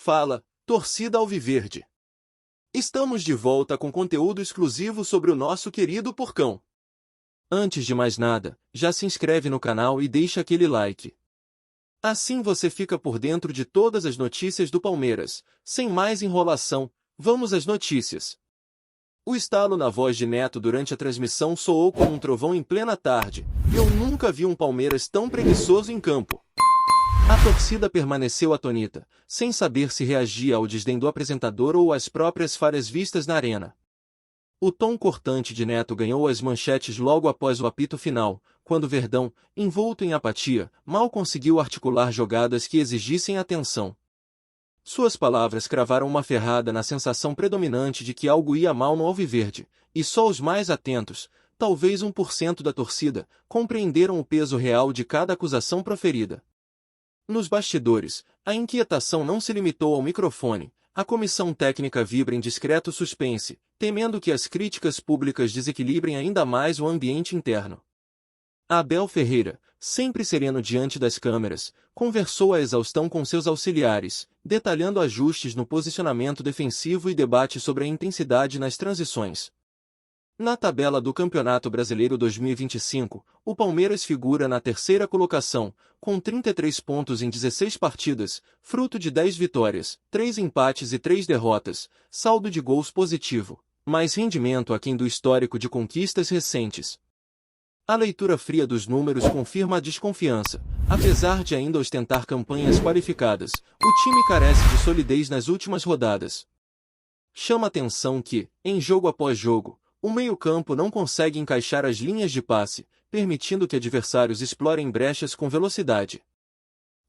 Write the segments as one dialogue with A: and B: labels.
A: Fala, torcida alviverde! Estamos de volta com conteúdo exclusivo sobre o nosso querido Porcão. Antes de mais nada, já se inscreve no canal e deixa aquele like. Assim você fica por dentro de todas as notícias do Palmeiras. Sem mais enrolação, vamos às notícias. O estalo na voz de Neto durante a transmissão soou como um trovão em plena tarde. Eu nunca vi um Palmeiras tão preguiçoso em campo. A torcida permaneceu atônita, sem saber se reagia ao desdém do apresentador ou às próprias falhas vistas na arena. O tom cortante de Neto ganhou as manchetes logo após o apito final, quando Verdão, envolto em apatia, mal conseguiu articular jogadas que exigissem atenção. Suas palavras cravaram uma ferrada na sensação predominante de que algo ia mal no alviverde, e só os mais atentos, talvez 1% da torcida, compreenderam o peso real de cada acusação proferida. Nos bastidores, a inquietação não se limitou ao microfone. A comissão técnica vibra em discreto suspense, temendo que as críticas públicas desequilibrem ainda mais o ambiente interno. Abel Ferreira, sempre sereno diante das câmeras, conversou à exaustão com seus auxiliares, detalhando ajustes no posicionamento defensivo e debate sobre a intensidade nas transições. Na tabela do Campeonato Brasileiro 2025, o Palmeiras figura na terceira colocação, com 33 pontos em 16 partidas, fruto de 10 vitórias, 3 empates e 3 derrotas, saldo de gols positivo, mas rendimento aquém do histórico de conquistas recentes. A leitura fria dos números confirma a desconfiança. Apesar de ainda ostentar campanhas qualificadas, o time carece de solidez nas últimas rodadas. Chama atenção que, em jogo após jogo, o meio-campo não consegue encaixar as linhas de passe, permitindo que adversários explorem brechas com velocidade.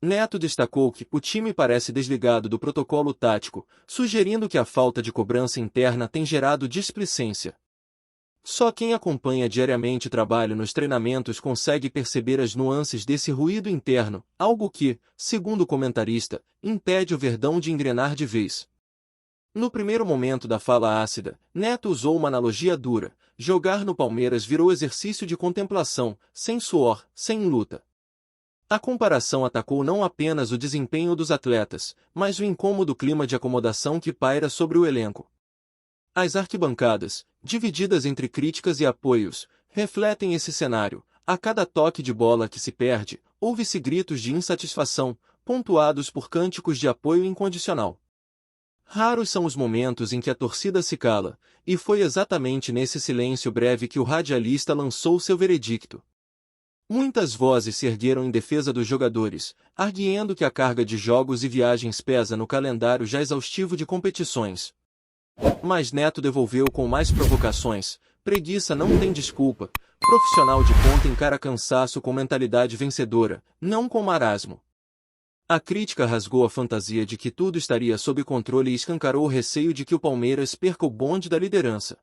A: Neto destacou que o time parece desligado do protocolo tático, sugerindo que a falta de cobrança interna tem gerado displicência. Só quem acompanha diariamente o trabalho nos treinamentos consegue perceber as nuances desse ruído interno, algo que, segundo o comentarista, impede o Verdão de engrenar de vez. No primeiro momento da fala ácida, Neto usou uma analogia dura. Jogar no Palmeiras virou exercício de contemplação, sem suor, sem luta. A comparação atacou não apenas o desempenho dos atletas, mas o incômodo clima de acomodação que paira sobre o elenco. As arquibancadas, divididas entre críticas e apoios, refletem esse cenário. A cada toque de bola que se perde, ouve-se gritos de insatisfação, pontuados por cânticos de apoio incondicional. Raros são os momentos em que a torcida se cala, e foi exatamente nesse silêncio breve que o radialista lançou seu veredicto. Muitas vozes se ergueram em defesa dos jogadores, arguindo que a carga de jogos e viagens pesa no calendário já exaustivo de competições. Mas Neto devolveu com mais provocações: preguiça não tem desculpa, profissional de ponta encara cansaço com mentalidade vencedora, não com marasmo. A crítica rasgou a fantasia de que tudo estaria sob controle e escancarou o receio de que o Palmeiras perca o bonde da liderança.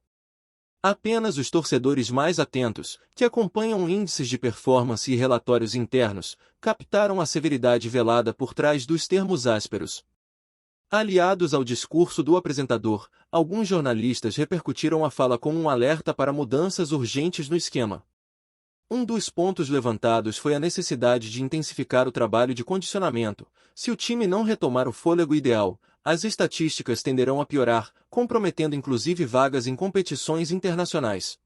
A: Apenas os torcedores mais atentos, que acompanham índices de performance e relatórios internos, captaram a severidade velada por trás dos termos ásperos. Aliados ao discurso do apresentador, alguns jornalistas repercutiram a fala como um alerta para mudanças urgentes no esquema. Um dos pontos levantados foi a necessidade de intensificar o trabalho de condicionamento. Se o time não retomar o fôlego ideal, as estatísticas tenderão a piorar, comprometendo inclusive vagas em competições internacionais.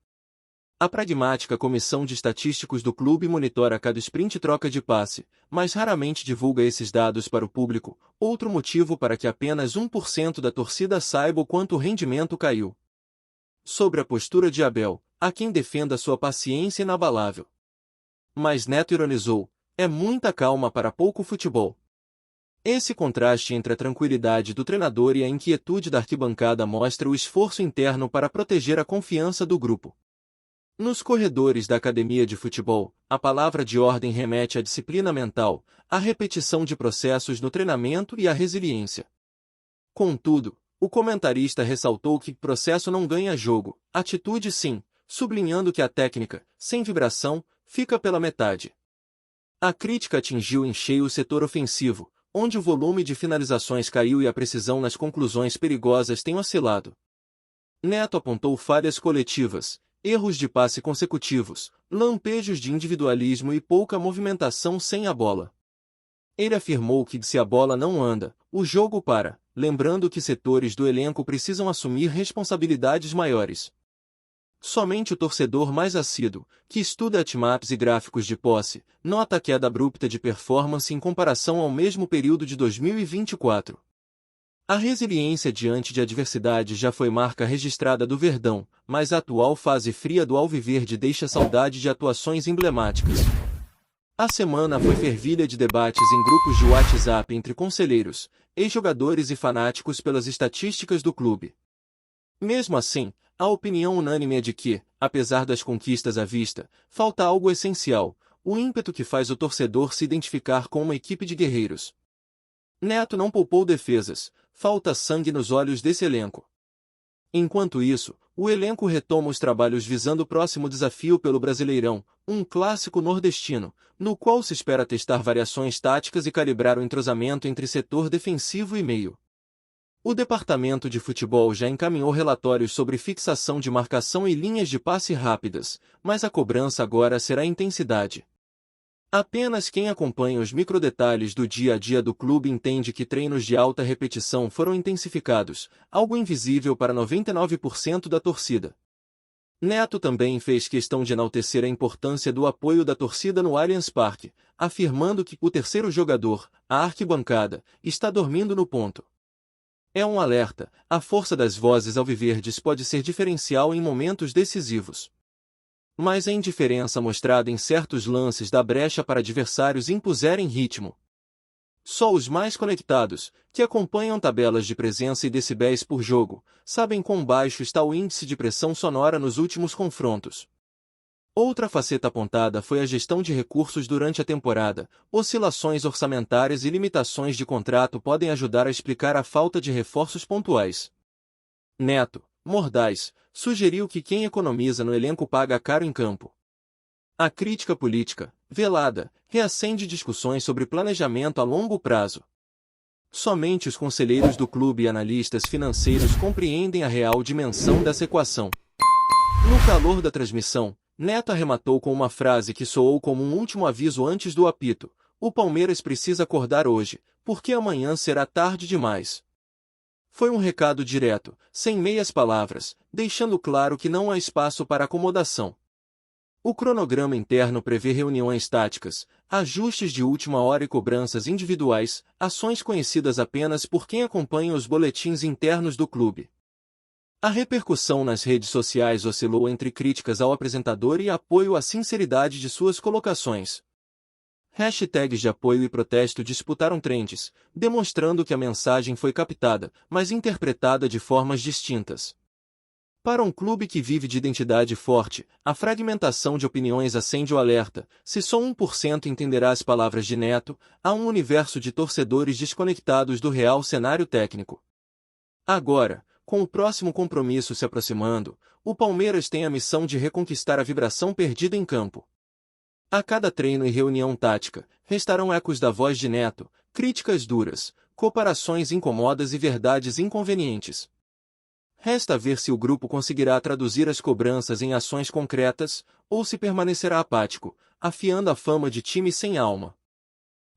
A: A pragmática comissão de estatísticos do clube monitora cada sprint e troca de passe, mas raramente divulga esses dados para o público, outro motivo para que apenas 1% da torcida saiba o quanto o rendimento caiu. Sobre a postura de Abel, há quem defenda sua paciência inabalável. Mas Neto ironizou: é muita calma para pouco futebol. Esse contraste entre a tranquilidade do treinador e a inquietude da arquibancada mostra o esforço interno para proteger a confiança do grupo. Nos corredores da academia de futebol, a palavra de ordem remete à disciplina mental, à repetição de processos no treinamento e à resiliência. Contudo, o comentarista ressaltou que processo não ganha jogo, atitude sim, sublinhando que a técnica, sem vibração, fica pela metade. A crítica atingiu em cheio o setor ofensivo, onde o volume de finalizações caiu e a precisão nas conclusões perigosas tem oscilado. Neto apontou falhas coletivas, erros de passe consecutivos, lampejos de individualismo e pouca movimentação sem a bola. Ele afirmou que se a bola não anda, o jogo para, lembrando que setores do elenco precisam assumir responsabilidades maiores. Somente o torcedor mais assíduo, que estuda heatmaps e gráficos de posse, nota a queda abrupta de performance em comparação ao mesmo período de 2024. A resiliência diante de adversidade já foi marca registrada do Verdão, mas a atual fase fria do Alviverde deixa saudade de atuações emblemáticas. A semana foi fervilha de debates em grupos de WhatsApp entre conselheiros, ex-jogadores e fanáticos pelas estatísticas do clube. Mesmo assim, a opinião unânime é de que, apesar das conquistas à vista, falta algo essencial, o ímpeto que faz o torcedor se identificar com uma equipe de guerreiros. Neto não poupou defesas, falta sangue nos olhos desse elenco. Enquanto isso, o elenco retoma os trabalhos visando o próximo desafio pelo Brasileirão, um clássico nordestino, no qual se espera testar variações táticas e calibrar o entrosamento entre setor defensivo e meio. O departamento de futebol já encaminhou relatórios sobre fixação de marcação e linhas de passe rápidas, mas a cobrança agora será a intensidade. Apenas quem acompanha os microdetalhes do dia a dia do clube entende que treinos de alta repetição foram intensificados, algo invisível para 99% da torcida. Neto também fez questão de enaltecer a importância do apoio da torcida no Allianz Parque, afirmando que o terceiro jogador, a arquibancada, está dormindo no ponto. É um alerta, a força das vozes alviverdes pode ser diferencial em momentos decisivos. Mas a indiferença mostrada em certos lances dá brecha para adversários impuserem ritmo. Só os mais conectados, que acompanham tabelas de presença e decibéis por jogo, sabem quão baixo está o índice de pressão sonora nos últimos confrontos. Outra faceta apontada foi a gestão de recursos durante a temporada. Oscilações orçamentárias e limitações de contrato podem ajudar a explicar a falta de reforços pontuais. Neto, mordaz, sugeriu que quem economiza no elenco paga caro em campo. A crítica política, velada, reacende discussões sobre planejamento a longo prazo. Somente os conselheiros do clube e analistas financeiros compreendem a real dimensão dessa equação. No calor da transmissão, Neto arrematou com uma frase que soou como um último aviso antes do apito: o Palmeiras precisa acordar hoje, porque amanhã será tarde demais. Foi um recado direto, sem meias palavras, deixando claro que não há espaço para acomodação. O cronograma interno prevê reuniões táticas, ajustes de última hora e cobranças individuais, ações conhecidas apenas por quem acompanha os boletins internos do clube. A repercussão nas redes sociais oscilou entre críticas ao apresentador e apoio à sinceridade de suas colocações. Hashtags de apoio e protesto disputaram trends, demonstrando que a mensagem foi captada, mas interpretada de formas distintas. Para um clube que vive de identidade forte, a fragmentação de opiniões acende o alerta: se só 1% entenderá as palavras de Neto, há um universo de torcedores desconectados do real cenário técnico. Agora, com o próximo compromisso se aproximando, o Palmeiras tem a missão de reconquistar a vibração perdida em campo. A cada treino e reunião tática, restarão ecos da voz de Neto, críticas duras, comparações incômodas e verdades inconvenientes. Resta ver se o grupo conseguirá traduzir as cobranças em ações concretas, ou se permanecerá apático, afiando a fama de time sem alma.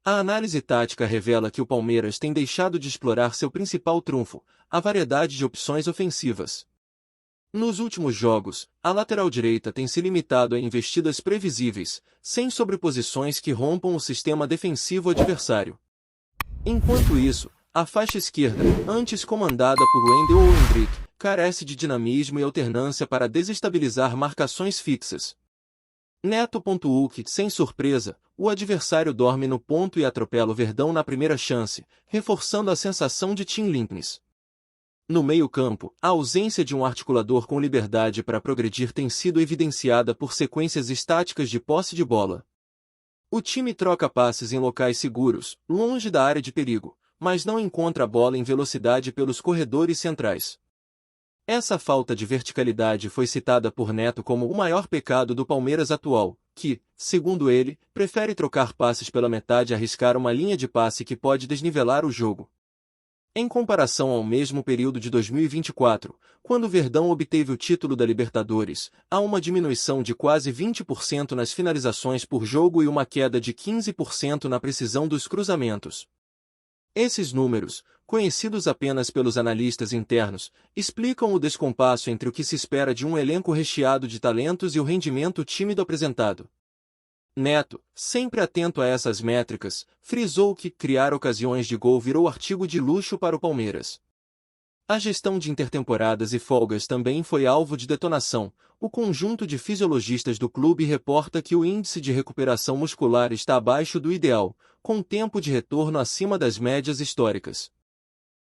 A: A análise tática revela que o Palmeiras tem deixado de explorar seu principal trunfo, a variedade de opções ofensivas. Nos últimos jogos, a lateral direita tem se limitado a investidas previsíveis, sem sobreposições que rompam o sistema defensivo adversário. Enquanto isso, a faixa esquerda, antes comandada por Wendel ou Hendrick, carece de dinamismo e alternância para desestabilizar marcações fixas. Neto pontuou que, sem surpresa, o adversário dorme no ponto e atropela o Verdão na primeira chance, reforçando a sensação de team limpness. No meio-campo, a ausência de um articulador com liberdade para progredir tem sido evidenciada por sequências estáticas de posse de bola. O time troca passes em locais seguros, longe da área de perigo, mas não encontra a bola em velocidade pelos corredores centrais. Essa falta de verticalidade foi citada por Neto como o maior pecado do Palmeiras atual, que, segundo ele, prefere trocar passes pela metade e arriscar uma linha de passe que pode desnivelar o jogo. Em comparação ao mesmo período de 2024, quando o Verdão obteve o título da Libertadores, há uma diminuição de quase 20% nas finalizações por jogo e uma queda de 15% na precisão dos cruzamentos. Esses números, conhecidos apenas pelos analistas internos, explicam o descompasso entre o que se espera de um elenco recheado de talentos e o rendimento tímido apresentado. Neto, sempre atento a essas métricas, frisou que criar ocasiões de gol virou artigo de luxo para o Palmeiras. A gestão de intertemporadas e folgas também foi alvo de detonação. O conjunto de fisiologistas do clube reporta que o índice de recuperação muscular está abaixo do ideal, com tempo de retorno acima das médias históricas.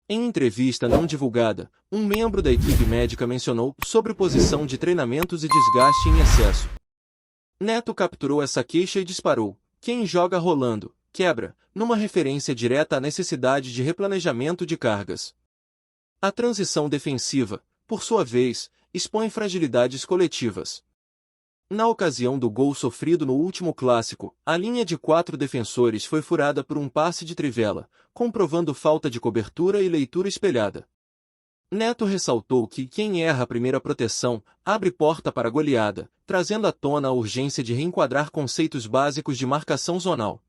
A: Em entrevista não divulgada, um membro da equipe médica mencionou sobreposição de treinamentos e desgaste em excesso. Neto capturou essa queixa e disparou: quem joga rolando, quebra, numa referência direta à necessidade de replanejamento de cargas. A transição defensiva, por sua vez, expõe fragilidades coletivas. Na ocasião do gol sofrido no último clássico, a linha de 4 defensores foi furada por um passe de trivela, comprovando falta de cobertura e leitura espelhada. Neto ressaltou que quem erra a primeira proteção abre porta para a goleada, trazendo à tona a urgência de reenquadrar conceitos básicos de marcação zonal.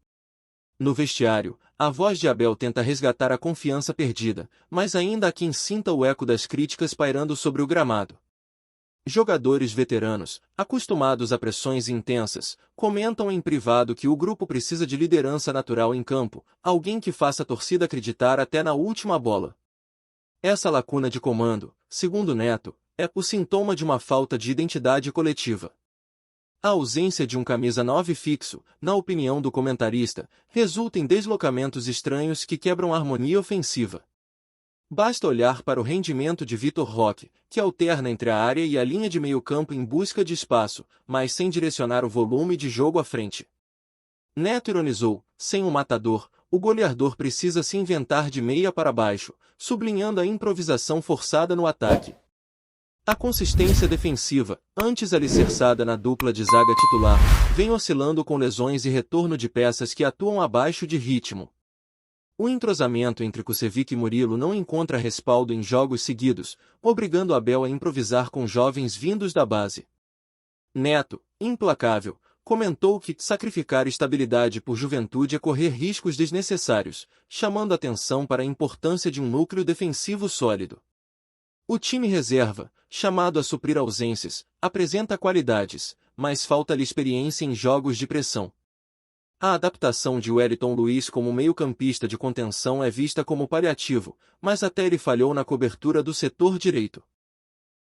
A: No vestiário, a voz de Abel tenta resgatar a confiança perdida, mas ainda há quem sinta o eco das críticas pairando sobre o gramado. Jogadores veteranos, acostumados a pressões intensas, comentam em privado que o grupo precisa de liderança natural em campo, alguém que faça a torcida acreditar até na última bola. Essa lacuna de comando, segundo Neto, é o sintoma de uma falta de identidade coletiva. A ausência de um camisa 9 fixo, na opinião do comentarista, resulta em deslocamentos estranhos que quebram a harmonia ofensiva. Basta olhar para o rendimento de Vitor Roque, que alterna entre a área e a linha de meio-campo em busca de espaço, mas sem direcionar o volume de jogo à frente. Neto ironizou: sem um matador, o goleador precisa se inventar de meia para baixo, sublinhando a improvisação forçada no ataque. A consistência defensiva, antes alicerçada na dupla de zaga titular, vem oscilando com lesões e retorno de peças que atuam abaixo de ritmo. O entrosamento entre Kusevich e Murilo não encontra respaldo em jogos seguidos, obrigando Abel a improvisar com jovens vindos da base. Neto, implacável, comentou que sacrificar estabilidade por juventude é correr riscos desnecessários, chamando atenção para a importância de um núcleo defensivo sólido. O time reserva, chamado a suprir ausências, apresenta qualidades, mas falta-lhe experiência em jogos de pressão. A adaptação de Wellington Luiz como meio-campista de contenção é vista como paliativo, mas até ele falhou na cobertura do setor direito.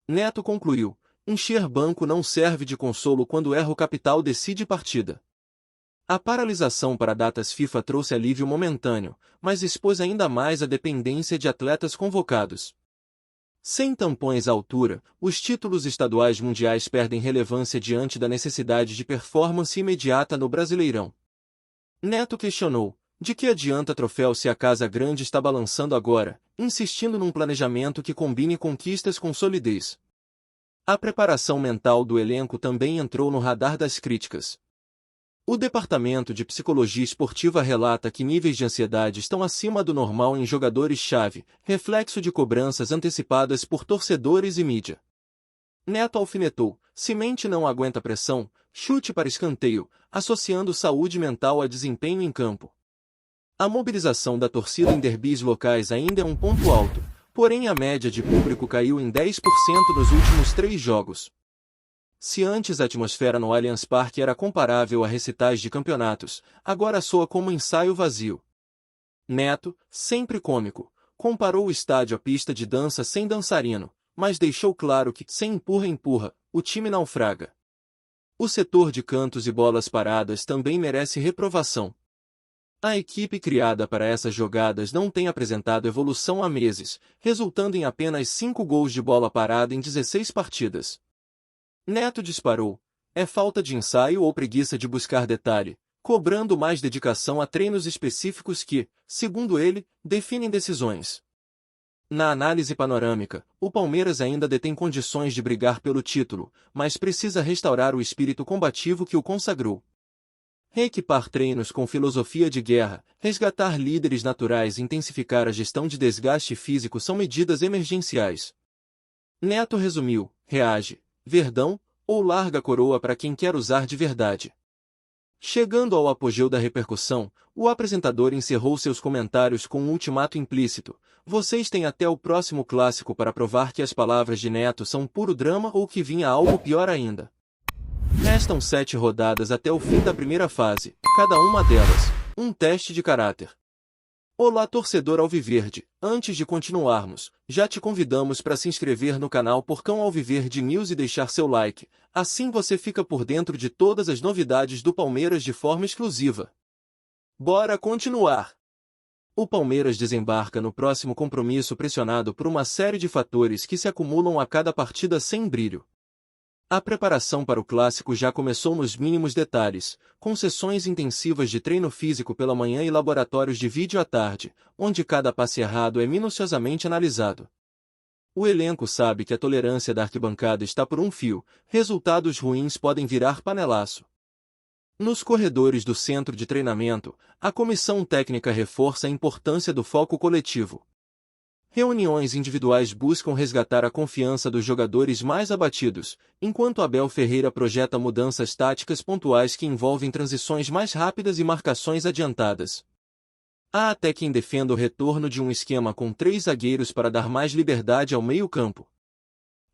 A: Neto concluiu: encher banco não serve de consolo quando erra o capital decide partida. A paralisação para datas FIFA trouxe alívio momentâneo, mas expôs ainda mais a dependência de atletas convocados. Sem tampões à altura, os títulos estaduais mundiais perdem relevância diante da necessidade de performance imediata no Brasileirão. Neto questionou: de que adianta troféu se a casa grande está balançando agora, insistindo num planejamento que combine conquistas com solidez. A preparação mental do elenco também entrou no radar das críticas. O Departamento de Psicologia Esportiva relata que níveis de ansiedade estão acima do normal em jogadores-chave, reflexo de cobranças antecipadas por torcedores e mídia. Neto alfinetou: se mente não aguenta pressão, chute para escanteio, associando saúde mental a desempenho em campo. A mobilização da torcida em derbys locais ainda é um ponto alto, porém a média de público caiu em 10% nos últimos 3 jogos. Se antes a atmosfera no Allianz Parque era comparável a recitais de campeonatos, agora soa como um ensaio vazio. Neto, sempre cômico, comparou o estádio à pista de dança sem dançarino, mas deixou claro que, sem empurra-empurra, o time naufraga. O setor de cantos e bolas paradas também merece reprovação. A equipe criada para essas jogadas não tem apresentado evolução há meses, resultando em apenas 5 gols de bola parada em 16 partidas. Neto disparou: é falta de ensaio ou preguiça de buscar detalhe, cobrando mais dedicação a treinos específicos que, segundo ele, definem decisões. Na análise panorâmica, o Palmeiras ainda detém condições de brigar pelo título, mas precisa restaurar o espírito combativo que o consagrou. reequipar treinos com filosofia de guerra, resgatar líderes naturais e intensificar a gestão de desgaste físico são medidas emergenciais. Neto resumiu: reage, Verdão, ou larga a coroa para quem quer usar de verdade. Chegando ao apogeu da repercussão, o apresentador encerrou seus comentários com um ultimato implícito: vocês têm até o próximo clássico para provar que as palavras de Neto são puro drama ou que vinha algo pior ainda. Restam 7 rodadas até o fim da primeira fase, cada uma delas, um teste de caráter. Olá torcedor alviverde, antes de continuarmos, já te convidamos para se inscrever no canal Porcão Alviverde News e deixar seu like, assim você fica por dentro de todas as novidades do Palmeiras de forma exclusiva. Bora continuar! O Palmeiras desembarca no próximo compromisso pressionado por uma série de fatores que se acumulam a cada partida sem brilho. A preparação para o clássico já começou nos mínimos detalhes, com sessões intensivas de treino físico pela manhã e laboratórios de vídeo à tarde, onde cada passe errado é minuciosamente analisado. O elenco sabe que a tolerância da arquibancada está por um fio, resultados ruins podem virar panelaço. Nos corredores do centro de treinamento, a comissão técnica reforça a importância do foco coletivo. Reuniões individuais buscam resgatar a confiança dos jogadores mais abatidos, enquanto Abel Ferreira projeta mudanças táticas pontuais que envolvem transições mais rápidas e marcações adiantadas. Há até quem defenda o retorno de um esquema com 3 zagueiros para dar mais liberdade ao meio-campo.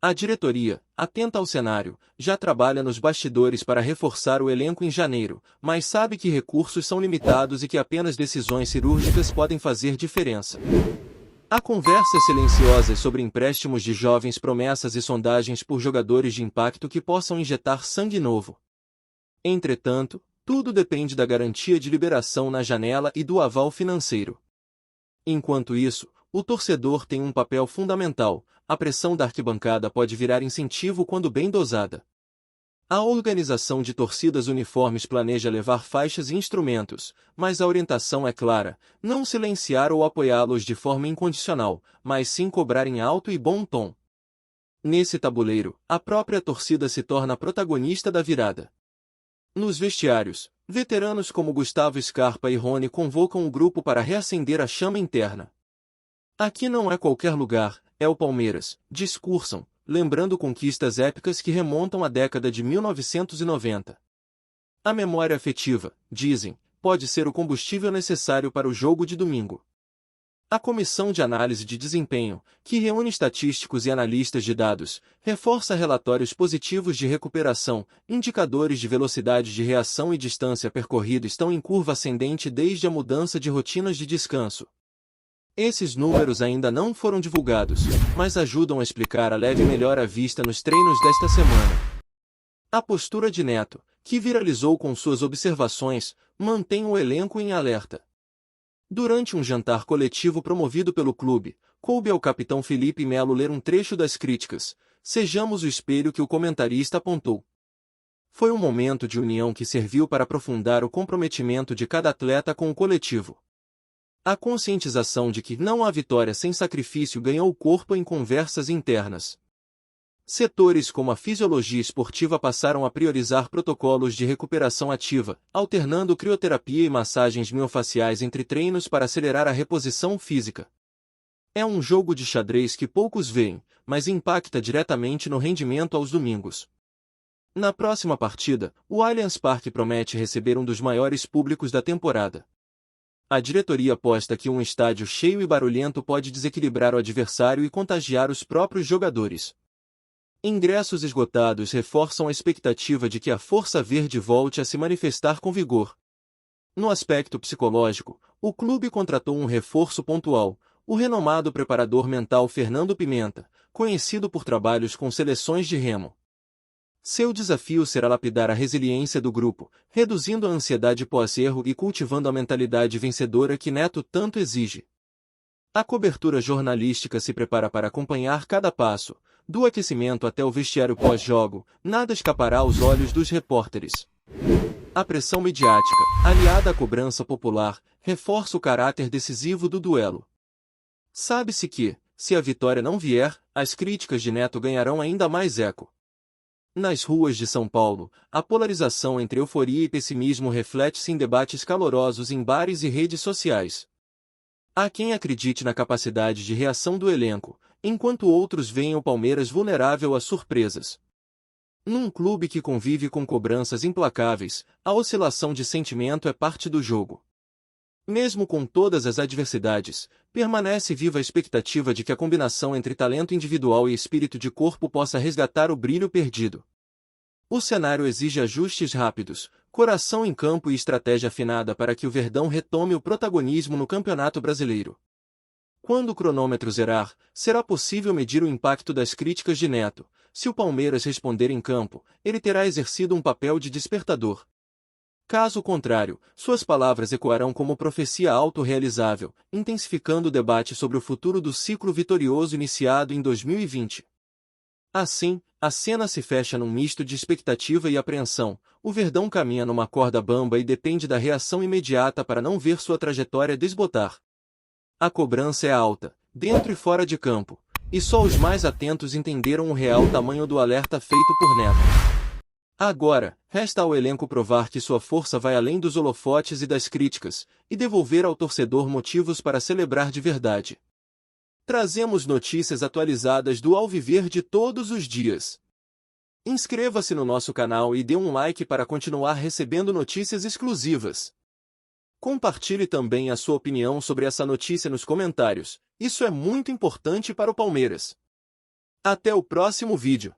A: A diretoria, atenta ao cenário, já trabalha nos bastidores para reforçar o elenco em janeiro, mas sabe que recursos são limitados e que apenas decisões cirúrgicas podem fazer diferença. Há conversas silenciosas sobre empréstimos de jovens promessas e sondagens por jogadores de impacto que possam injetar sangue novo. Entretanto, tudo depende da garantia de liberação na janela e do aval financeiro. Enquanto isso, o torcedor tem um papel fundamental: a pressão da arquibancada pode virar incentivo quando bem dosada. A organização de torcidas uniformes planeja levar faixas e instrumentos, mas a orientação é clara: não silenciar ou apoiá-los de forma incondicional, mas sim cobrar em alto e bom tom. Nesse tabuleiro, a própria torcida se torna protagonista da virada. Nos vestiários, veteranos como Gustavo Scarpa e Rony convocam o grupo para reacender a chama interna. Aqui não é qualquer lugar, é o Palmeiras, discursam, lembrando conquistas épicas que remontam à década de 1990. A memória afetiva, dizem, pode ser o combustível necessário para o jogo de domingo. A Comissão de Análise de Desempenho, que reúne estatísticos e analistas de dados, reforça relatórios positivos de recuperação, indicadores de velocidade de reação e distância percorrida estão em curva ascendente desde a mudança de rotinas de descanso. Esses números ainda não foram divulgados, mas ajudam a explicar a leve melhora vista nos treinos desta semana. A postura de Neto, que viralizou com suas observações, mantém o elenco em alerta. Durante um jantar coletivo promovido pelo clube, coube ao capitão Felipe Melo ler um trecho das críticas: "Sejamos o espelho que o comentarista apontou." Foi um momento de união que serviu para aprofundar o comprometimento de cada atleta com o coletivo. A conscientização de que não há vitória sem sacrifício ganhou o corpo em conversas internas. Setores como a fisiologia esportiva passaram a priorizar protocolos de recuperação ativa, alternando crioterapia e massagens miofaciais entre treinos para acelerar a reposição física. É um jogo de xadrez que poucos veem, mas impacta diretamente no rendimento aos domingos. Na próxima partida, o Allianz Parque promete receber um dos maiores públicos da temporada. A diretoria aposta que um estádio cheio e barulhento pode desequilibrar o adversário e contagiar os próprios jogadores. Ingressos esgotados reforçam a expectativa de que a Força Verde volte a se manifestar com vigor. No aspecto psicológico, o clube contratou um reforço pontual, o renomado preparador mental Fernando Pimenta, conhecido por trabalhos com seleções de remo. Seu desafio será lapidar a resiliência do grupo, reduzindo a ansiedade pós-erro e cultivando a mentalidade vencedora que Neto tanto exige. A cobertura jornalística se prepara para acompanhar cada passo, do aquecimento até o vestiário pós-jogo, nada escapará aos olhos dos repórteres. A pressão midiática, aliada à cobrança popular, reforça o caráter decisivo do duelo. Sabe-se que, se a vitória não vier, as críticas de Neto ganharão ainda mais eco. Nas ruas de São Paulo, a polarização entre euforia e pessimismo reflete-se em debates calorosos em bares e redes sociais. Há quem acredite na capacidade de reação do elenco, enquanto outros veem o Palmeiras vulnerável a surpresas. Num clube que convive com cobranças implacáveis, a oscilação de sentimento é parte do jogo. Mesmo com todas as adversidades, permanece viva a expectativa de que a combinação entre talento individual e espírito de corpo possa resgatar o brilho perdido. O cenário exige ajustes rápidos, coração em campo e estratégia afinada para que o Verdão retome o protagonismo no Campeonato Brasileiro. Quando o cronômetro zerar, será possível medir o impacto das críticas de Neto. Se o Palmeiras responder em campo, ele terá exercido um papel de despertador. Caso contrário, suas palavras ecoarão como profecia autorrealizável, intensificando o debate sobre o futuro do ciclo vitorioso iniciado em 2020. Assim, a cena se fecha num misto de expectativa e apreensão. O Verdão caminha numa corda bamba e depende da reação imediata para não ver sua trajetória desbotar. A cobrança é alta, dentro e fora de campo, e só os mais atentos entenderam o real tamanho do alerta feito por Neto. Agora, resta ao elenco provar que sua força vai além dos holofotes e das críticas, e devolver ao torcedor motivos para celebrar de verdade. Trazemos notícias atualizadas do Alviverde todos os dias. Inscreva-se no nosso canal e dê um like para continuar recebendo notícias exclusivas. Compartilhe também a sua opinião sobre essa notícia nos comentários, isso é muito importante para o Palmeiras. Até o próximo vídeo.